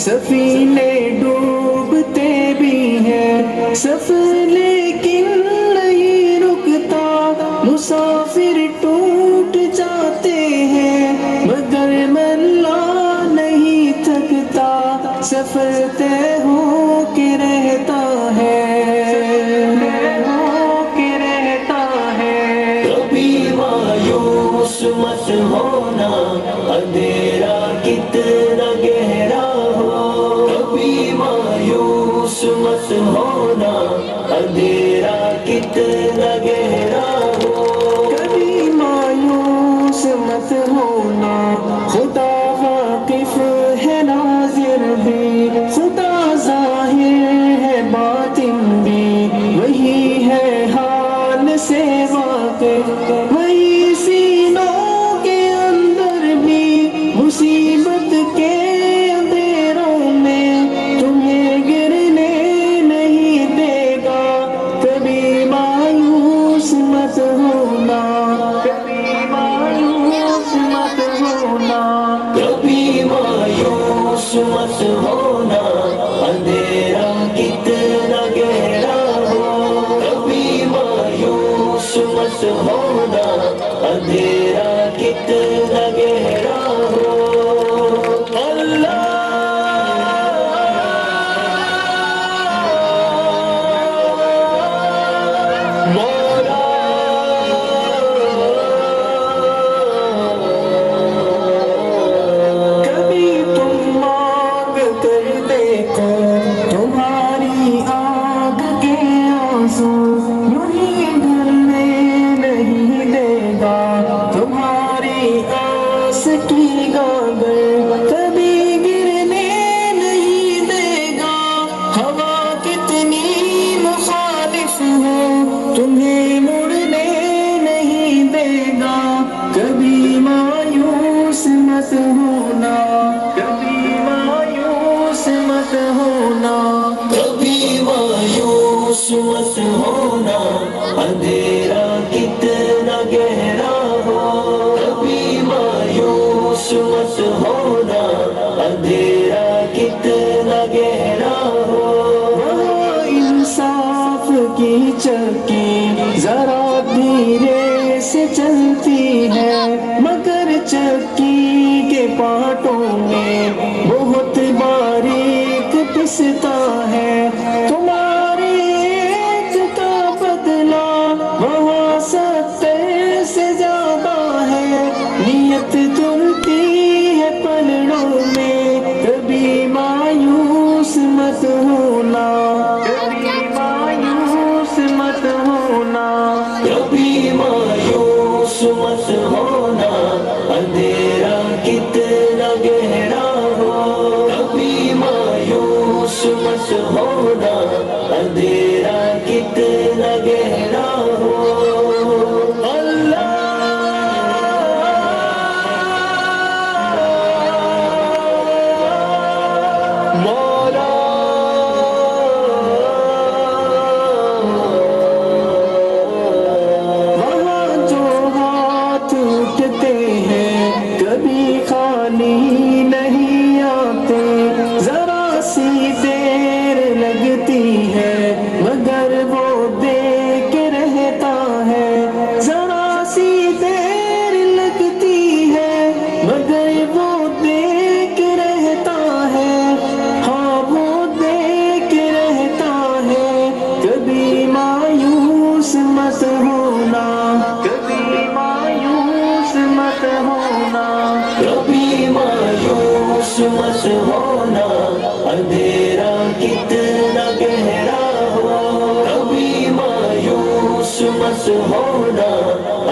سفینے ڈوبتے بھی ہیں سفر لیکن نہیں رکتا، مسافر ٹوٹ جاتے ہیں مگر ملا نہیں تھکتا، سفر طے ہو کے رہتا ہے، کبھی مایوس مت ہونا اندھیرا کتنا گہرا ہو، کبھی مایوس مت ہونا اندھیرا کتنا گہرا ہو، کبھی مایوس مت ہونا، خدا واقف ہے ناظر بھی، خدا ظاہر ہے باطن بھی، وہی ہے حال سے واقف، وہی سینوں کے اندر بھی، مصیبت کے اندھیروں میں تمہیں گرنے نہیں دے گا، کبھی مایوس مت ہونا، کبھی مایوس مت ہونا، کبھی مایوس مت ہونا اندھیرا کتنا گہرا ہو، کبھی مایوس مت ہونا اندھیرا کتنا گہرا ہو، اللہ مولا کبھی تم مانگ کر دیکھو تمہاری آنکھ کے آنسو، یوں ہی ڈھلنے نہیں دے گا تمہاری آس کی گاگر، کبھی گرنے نہیں دے گا، ہوا کتنی مخالف ہو تمہیں مڑنے نہیں دے گا، کبھی مایوس مت ہونا، کبھی مایوس مت ہونا، کبھی مایوس مت ہونا اندھیرا کتنا گہرا ہو، کبھی مایوس مت ہونا اندھیرا کتنا گہرا ہو، وہاں انصاف کی چکی ذرا دھیرے سے چلتی ہے مگر چکی کے پارٹوں میں بہت باریک پستا ہے، تمہارے ایک کا بدلہ وہاں 70 سے زیادہ ہے، نیت تلتی ہے پلڑوں میں، کبھی مایوس مت ہونا، کبھی مایوس مت ہونا، کبھی مایوس مت ہونا اندھیرا کتنا گہرا ہو، کبھی مایوس مت ہونا اندھیرا کتنا گہرا ہو، اللہ مولا وہاں جو ہاتھ اٹھتے ہیں کبھی خالی نہیں آتے، ذرا سی دیر لگتی ہے مگر وہ دے کے رہتا ہے، ذرا سی دیر لگتی ہے مگر وہ دے کے رہتا ہے، ہاں وہ دے کے رہتا ہے، کبھی مایوس مت ہونا، کبھی مایوس مت ہونا، کبھی مایوس مت ہونا اندھیرا کتنا گہرا ہو، کبھی مایوس مت ہونا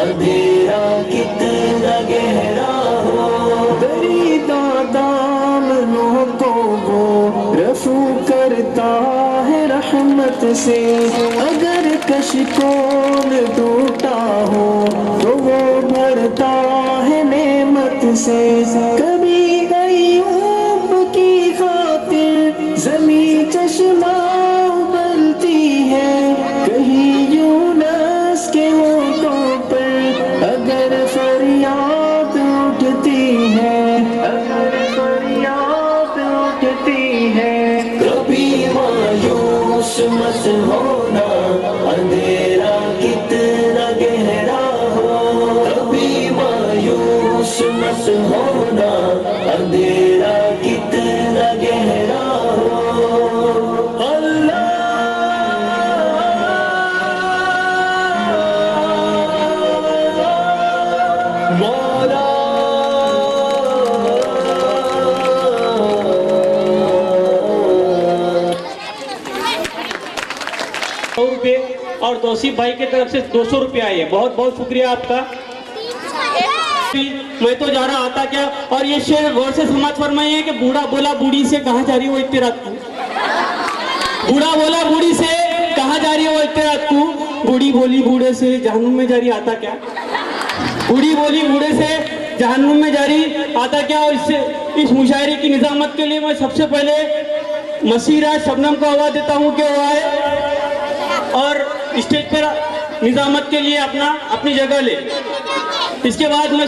اندھیرا کتنا گہرا ہو، دریدہ دامنوں کو وہ رفو کرتا ہے رحمت سے، اگر کشکول ٹوٹا ہو تو وہ بھرتا ہے نعمت سے، کبھی ایوب کی خاطر زمین چشمہ ابلتی ہے، کہیں یونس کے ہونٹوں پر اگر فریاد اٹھتی ہے، اگر فریاد اٹھتی خاموش ہونا اندھیرا کتنا گہرا ہو اللہ مولا روپے اور توصیف بھائی کی طرف سے 200 روپے آئے ہیں. بہت بہت شکریہ آپ کا. میں تو جا رہا آتا کیا. اور یہ شعر غور سے سماعت فرمائیے کہ بوڑھا بولا بوڑھی سے کہاں جا رہی ہو اتنی رات کو. بوڑھا بولا بوڑھی سے کہاں جا رہی ہو اتنی رات کو. بوڑھی بولی بوڑھے سے جہنم میں جا رہی آتا کیا. بوڑھی بولی بوڑھے سے جہنم میں جاری آتا کیا. اور اس مشاعرے کی نظامت کے لیے میں سب سے پہلے مسیرہ شبنم کو آواز دیتا ہوں کہ وہ آئے اور اسٹیج پر نظامت کے لیے اپنی جگہ لے. اس کے بعد میں